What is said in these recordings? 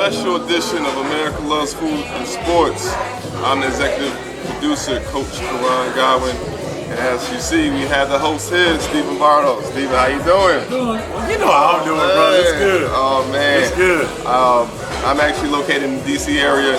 Special edition of America Loves Food and Sports. I'm the executive producer, Coach Koran Godwin. And as you see, we have the host here, Stephen Bardo. Stephen, how you doing? You know how I'm doing, brother. It's good. Oh, man. It's good. I'm actually located in the D.C. area,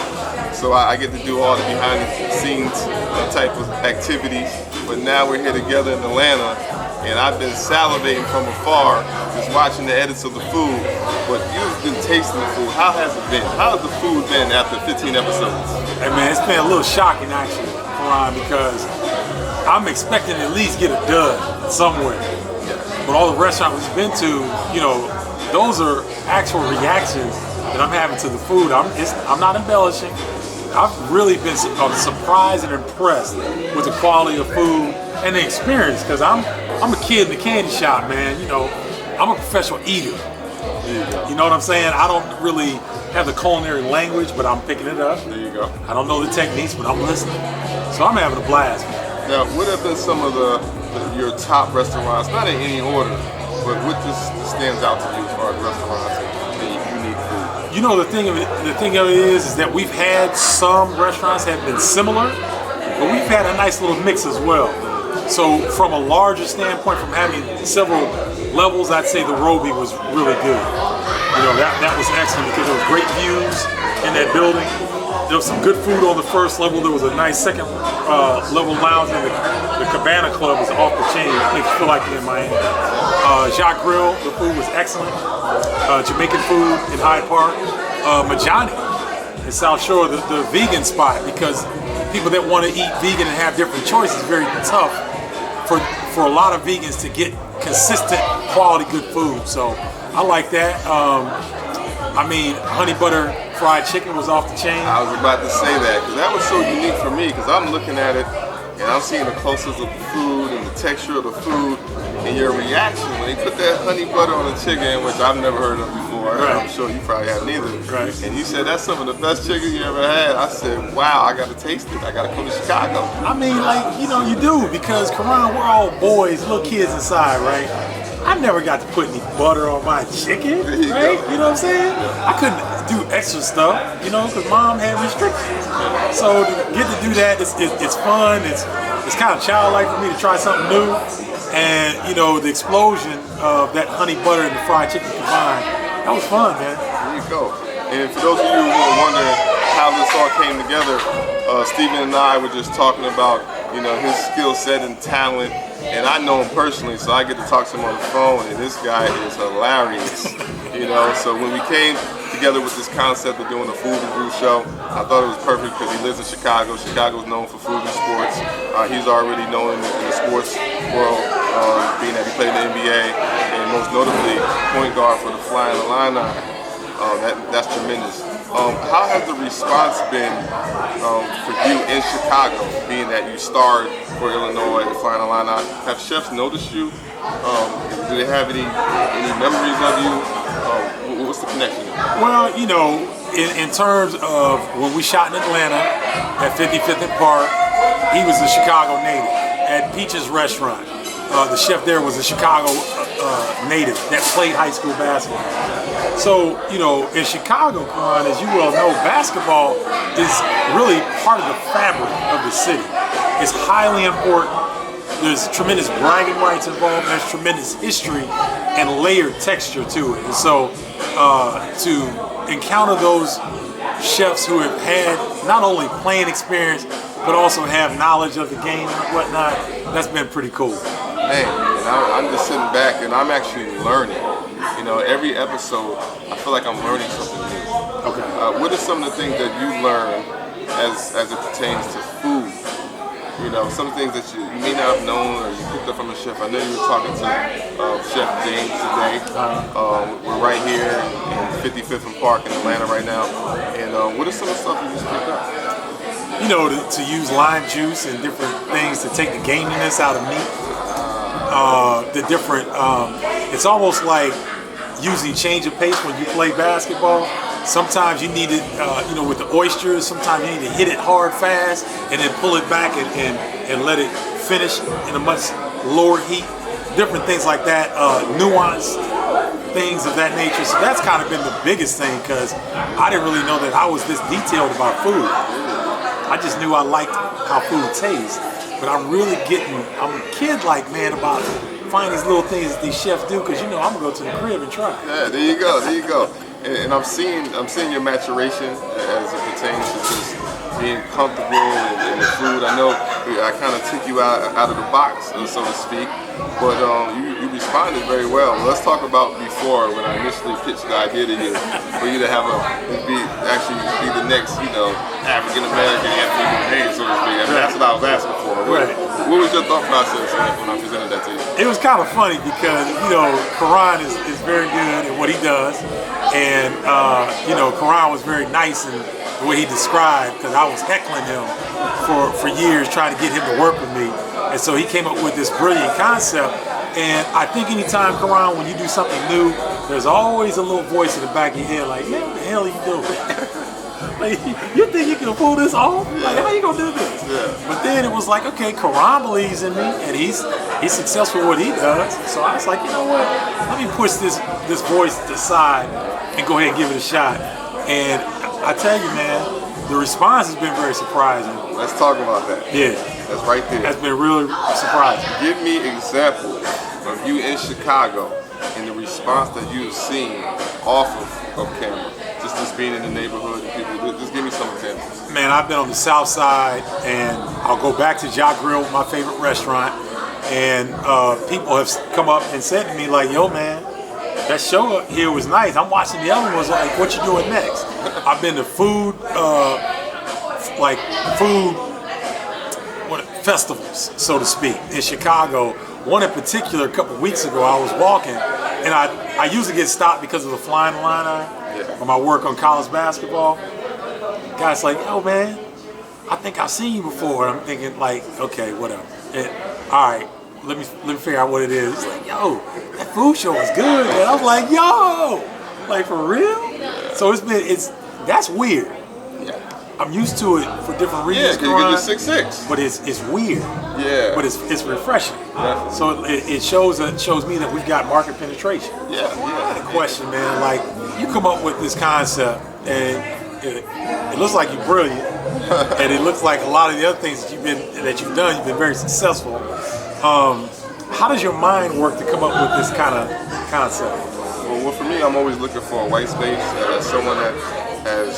so I get to do all the behind-the-scenes type of activities. But now we're here together in Atlanta, and I've been salivating from afar, just watching the edits of the food. But you've been tasting the food. How has it been? How has the food been after 15 episodes? Hey man, it's been a little shocking actually, Koran, because I'm expecting to at least get a dud somewhere. But all the restaurants we've been to, you know, those are actual reactions that I'm having to the food. I'm not embellishing. I've really been surprised and impressed with the quality of food and the experience, because I'm a kid in the candy shop, man. You know, I'm a professional eater. You know what I'm saying? I don't really have the culinary language, but I'm picking it up. There you go. I don't know the techniques, but I'm listening. So I'm having a blast. Now, what have been some of your top restaurants, not in any order, but what just stands out to you as far as restaurants and unique food? You know, the thing of it is that we've had some restaurants that have been similar, but we've had a nice little mix as well. So from a larger standpoint, from having several levels, I'd say the Roby was really good. You know, that was excellent because there was great views in that building. There was some good food on the first level. There was a nice second level lounge, and the Cabana Club was off the chain. It makes you feel like you're in Miami. Jacques Grill, the food was excellent. Jamaican food in Hyde Park. Majani in South Shore, the vegan spot, because people that want to eat vegan and have different choices, is very tough for a lot of vegans to get consistent quality good food. So I like that. I mean, honey butter fried chicken was off the chain. I was about to say that, because that was so unique for me, because I'm looking at it and I'm seeing the closeness of the food and the texture of the food, and your reaction when they put that honey butter on the chicken, which I've never heard of before. Right. I'm sure you probably haven't either. Right. And you said that's some of the best chicken you ever had. I said, wow, I got to taste it. I got to come to Chicago. I mean, like, you know, you do, because Koran, we're all boys, little kids inside, right? I never got to put any butter on my chicken, right? You know what I'm saying? I couldn't do extra stuff, you know, because mom had restrictions. So to get to do that, it's fun. It's kind of childlike for me to try something new. And, you know, the explosion of that honey butter and the fried chicken combined, that was fun, man. There you go. And for those of you who are wondering how this all came together, Stephen and I were just talking about, you know, his skill set and talent. And I know him personally, so I get to talk to him on the phone, and this guy is hilarious, you know. So when we came together with this concept of doing a food review show, I thought it was perfect because he lives in Chicago. Chicago's known for food and sports. He's already known in the sports world, being that he played in the NBA, and most notably, point guard for the Flying Illini. That's tremendous. How has the response been for you in Chicago, being that you starred for Illinois, the Flying Illini? Have chefs noticed you? Do they have any memories of you? What's the connection? Well, you know, in terms of when we shot in Atlanta at 55th and Park, he was a Chicago native. At Peach's Restaurant, the chef there was a Chicago native that played high school basketball. So, you know, in Chicago, Koran, as you well know, basketball is really part of the fabric of the city. It's highly important. There's tremendous bragging rights involved. There's tremendous history and layered texture to it. And so to encounter those chefs who have had not only playing experience, but also have knowledge of the game and whatnot, that's been pretty cool. Man, and I'm just sitting back and I'm actually learning. You know, every episode, I feel like I'm learning something new. Okay. What are some of the things that you learn as it pertains to food? You know, some things that you may not have known or you picked up from a chef. I know you were talking to Chef James today. We're right here in 55th and Park in Atlanta right now. And what are some of the stuff you just picked up? You know, to use lime juice and different things to take the gaminess out of meat. It's almost like using change of pace when you play basketball. Sometimes you need it, with the oysters. Sometimes you need to hit it hard, fast, and then pull it back and let it finish in a much lower heat. Different things like that, nuanced things of that nature. So that's kind of been the biggest thing, because I didn't really know that I was this detailed about food. I just knew I liked how food tastes. But I'm really I'm kid-like, man, about finding these little things that these chefs do, because I'm gonna go to the crib and try. Yeah, there you go. And I'm seeing your maturation as it pertains to just being comfortable in the food. I know I kind of took you out of the box, so to speak, but you responded very well. Let's talk about before, when I initially pitched the idea to you, for you to have be the next, African American Anthony Bourdain, so to speak. I mean, that's what I was asking for. Right. What was your thought process when I presented that to you? It was kind of funny because, Koran is very good at what he does. And, Koran was very nice in the way he described, because I was heckling him for years trying to get him to work with me. And so he came up with this brilliant concept. And I think anytime, Koran, when you do something new, there's always a little voice in the back of your head like, man, what the hell are you doing? Like, you think you can pull this off? Like, how you gonna do this? Yeah. But then it was like, okay, Koran believes in me, and he's successful at what he does. So I was like, you know what? Let me push this voice aside and go ahead and give it a shot. And I tell you, man, the response has been very surprising. Let's talk about that. Yeah. That's right there. That's been really surprising. Give me examples of you in Chicago and the response that you've seen off of camera. Just being in the neighborhood and people. Just give me some examples. Man, I've been on the South Side, and I'll go back to Ja Grill, my favorite restaurant, and people have come up and said to me like, yo, man, that show up here was nice. I'm watching the other ones, like, what you doing next? I've been to food festivals, so to speak, in Chicago. One in particular, a couple weeks ago, I was walking, and I usually get stopped because of the flying Illini for my work on college basketball. Guy's like, yo, man, I think I've seen you before. And I'm thinking, like, okay, whatever. All right, let me figure out what it is. He's like, yo, that food show is good, man. I was like, yo, like, for real? Yeah. So that's weird. Yeah. I'm used to it for different reasons. Yeah, because you're 6'6". But it's weird. Yeah. But it's refreshing. Definitely. So it shows me that we've got market penetration. Yeah. I had a question, man. Like, you come up with this concept, and it looks like you're brilliant, and it looks like a lot of the other things that you've done, you've been very successful. How does your mind work to come up with this kind of concept? Well, for me, I'm always looking for a white space as someone that has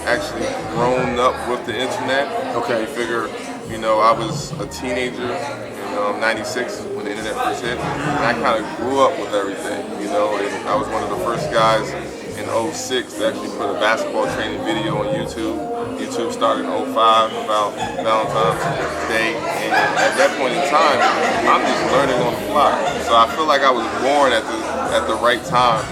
actually grown up with the internet. Okay. You figure, I was a teenager in '96 when the internet first hit, and I kind of grew up with everything, and I was one of the first guys in '06 to actually put a basketball training video on YouTube. YouTube started in '05 about Valentine's Day, and at that point in time, I'm just learning on the fly. So I feel like I was born at the right time,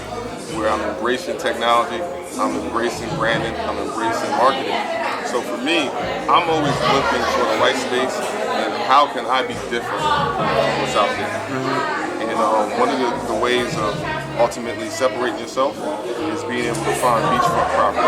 where I'm embracing technology, I'm embracing branding, I'm embracing marketing. So for me, I'm always looking for the white space and how can I be different from what's out there. Mm-hmm. And one of the ways of ultimately separating yourself is being able to find beachfront property,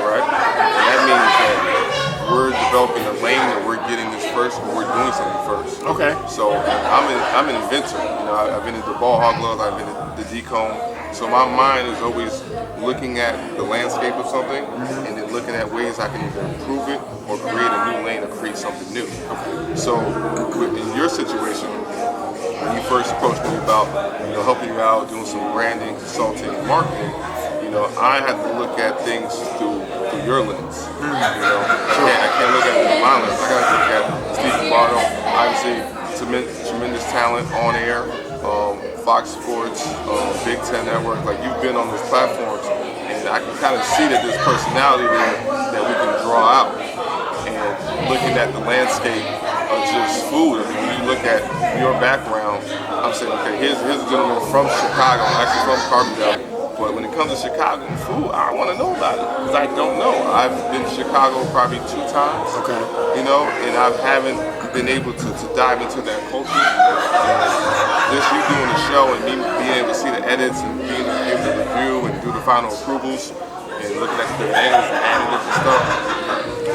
right? And that means that we're developing a lane and we're getting this first, but we're doing something first. Okay. So I'm an inventor. I've been into ball hog gloves, I've been into the decone. So my mind is always looking at the landscape of something and then looking at ways I can either improve it or create a new lane or create something new. So in your situation, when you first approached me about helping you out, doing some branding, consulting, and marketing, I had to look at things through your lens. I can't look at it through my lens. I got to look at Stephen Bardo, obviously tremendous talent on air. Fox Sports, Big Ten Network, like you've been on those platforms, and I can kind of see that there's personality there that we can draw out. And looking at the landscape of just food, I mean, when you look at your background, I'm saying, okay, here's a gentleman from Chicago, actually from Carbondale, but when it comes to Chicago food, I want to know about it, because I don't know. I've been to Chicago probably 2 times, and I haven't been able to dive into that culture. And just you doing the show and me being able to see the edits and being able to review and do the final approvals, and looking at the demands and additives and stuff,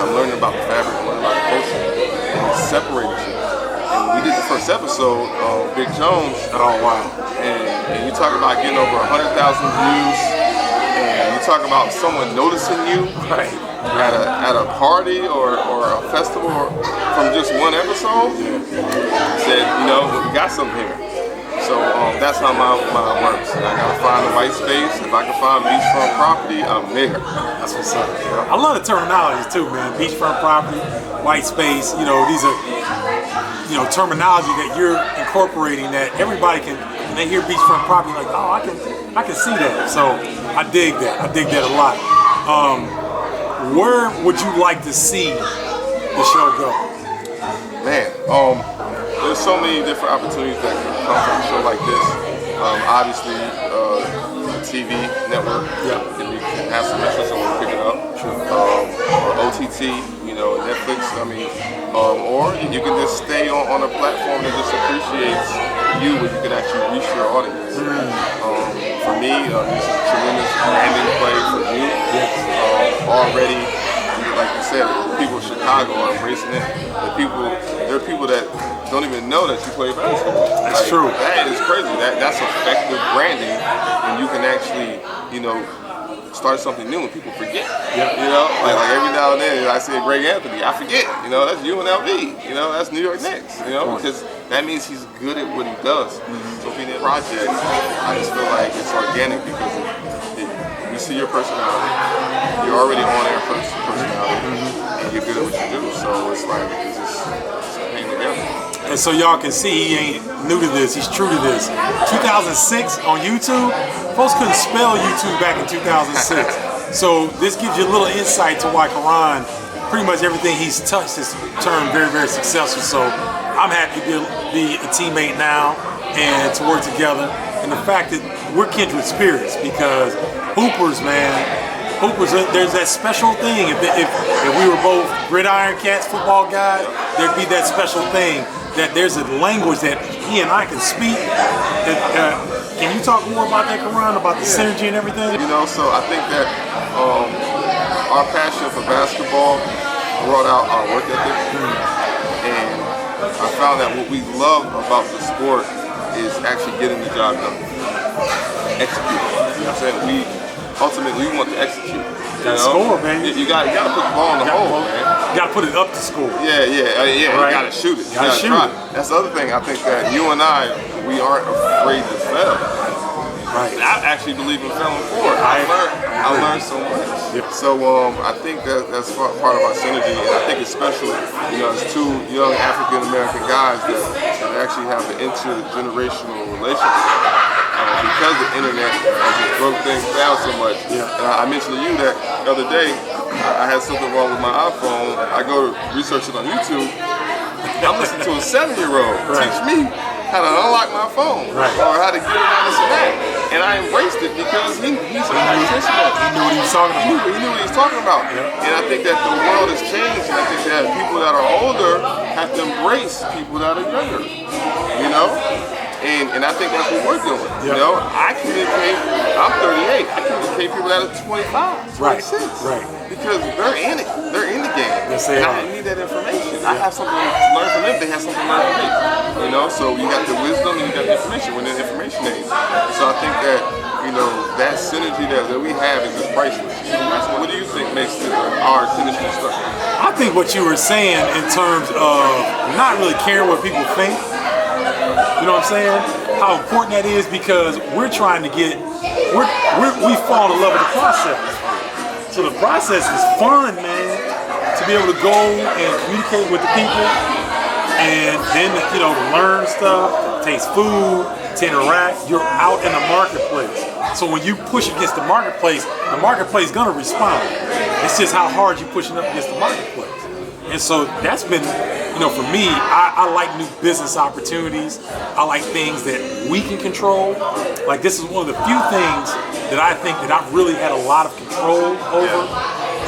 I'm learning about the fabric, I'm learning about the culture, and it separated you. And we did the first episode of Big Jones. Oh wow! And you talk about getting over 100,000 views, and you talk about someone noticing you Right. at a party or a festival from just one episode. Said, you know, we got something here. So that's how my mind works. I gotta find the white space. If I can find beachfront property, I'm there. That's what's up. I love the terminologies too, man. Beachfront property, white space. You know, these are terminology that you're incorporating that everybody can. When they hear beachfront property, like, oh, I can see that. So I dig that. I dig that a lot. Where would you like to see the show go? Man, there's so many different opportunities that can come from a show like this. Obviously, TV network. Yeah. Can have some interest in pick it up. Or OTT, you know, Netflix. I mean, or you can just stay on a platform that just appreciates you, where you can actually reach your audience. For me, this is a tremendous branding play for you. Already, like you said, people in Chicago are embracing it. There are people that don't even know that you play basketball. That's true. That is crazy. That's effective branding, and you can actually, you know, start something new and people forget. You know, like every now and then I see a Greg Anthony, I forget. You know, that's UNLV. You know, that's New York Knicks. You know, because that means he's good at what he does. So being in projects, I just feel like it's organic because you see your personality. You're already on air personality, and you're good at what you do. So it's like it's just hanging together. And so y'all can see he ain't new to this, he's true to this. 2006 on YouTube, folks couldn't spell YouTube back in 2006. So this gives you a little insight to why Koran, pretty much everything he's touched has turned very, very successful. So I'm happy to be a teammate now and to work together. And the fact that we're kindred spirits, because hoopers, man, hoopers, there's that special thing. If we were both gridiron cats, football guys, there'd be that special thing that there's a language that he and I can speak. Can you talk more about that, Koran, about the synergy and everything? You know, so I think that our passion for basketball brought out our work ethic, and I found that what we love about the sport is actually getting the job done, executing. You know what I'm saying? Ultimately, we want to execute. You know? Score, man. You got to put the ball in the hole, man. You got to put it up to score. Yeah. Right. You got to shoot it. You got to try. That's the other thing. I think that you and I, we aren't afraid to fail. Right. I actually believe in failing forward. I learned so much. Yep. So I think that's part of our synergy, and I think especially, you know, as two young African American guys that actually have an intergenerational relationship. Because the internet has just broke things down so much. And I mentioned to you that the other day, I had something wrong with my iPhone. I go to research it on YouTube. I'm listening to a 7-year-old teach me how to unlock my phone or how to get around this and that. And I embraced it because he's a practitioner. He knew what he was talking about. He knew what he was talking about. And I think that the world has changed, and I think that people that are older have to embrace people that are younger. You know? And I think that's what we're doing. You know, I communicate, I'm 38, I communicate people that are 25, 26. Right. Because they're in it. They're in the game. Yes, they are. I need that information. I have something to learn from them, they have something to learn from me. You know, so you got the wisdom and you got the information. We're in the information age. So I think that, you know, that synergy that we have is just priceless. What do you think makes our industry stuck? I think what you were saying in terms of not really caring what people think, you know what I'm saying? How important that is, because we're trying to get, we fall in love with the process. So the process is fun, man. To be able to go and communicate with the people, and then, you know, to learn stuff, to taste food, to interact. You're out in the marketplace. So when you push against the marketplace is gonna respond. It's just how hard you're pushing up against the marketplace. And so that's been, you know, for me, I like new business opportunities. I like things that we can control. Like, this is one of the few things that I think that I've really had a lot of control over.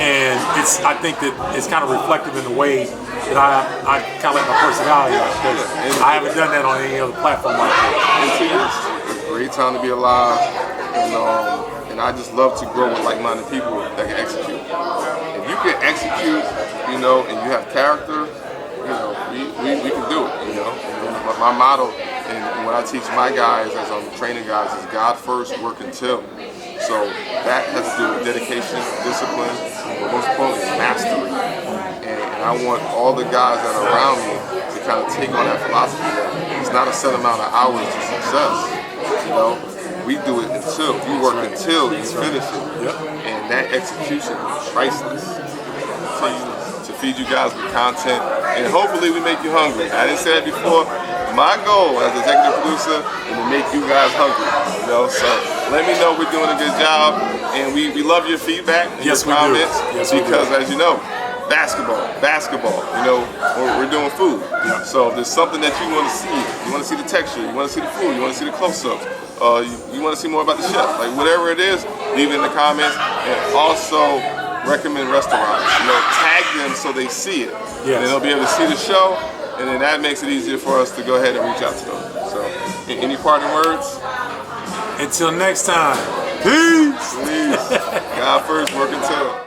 And I think that it's kind of reflective in the way that I kind of let my personality out, because I haven't done that on any other platform like that. And to you, it's a great time to be alive. And and I just love to grow with like-minded people that can execute. If you can execute, you know, and you have character, you know, we can do it, you know. And my motto, and what I teach my guys as I'm training guys, is God first, work until. So that has to do with dedication, discipline, but most importantly, mastery. And I want all the guys that are around me to kind of take on that philosophy that it's not a set amount of hours to success. You know, we do it until, you work until you finish it. And that execution is priceless. Continue to feed you guys with content, and hopefully we make you hungry. I didn't say that before. My goal as executive producer is to make you guys hungry. You know, so let me know we're doing a good job, and we love your feedback and your comments, because as you know, basketball, you know, we're doing food. So if there's something that you want to see the texture, you want to see the food, you want to see the close-ups, you want to see more about the chef, like whatever it is, leave it in the comments. And also recommend restaurants, you know, tag them so they see it. And they'll be able to see the show, and then that makes it easier for us to go ahead and reach out to them. So, any parting words? Until next time, peace. God first, work until.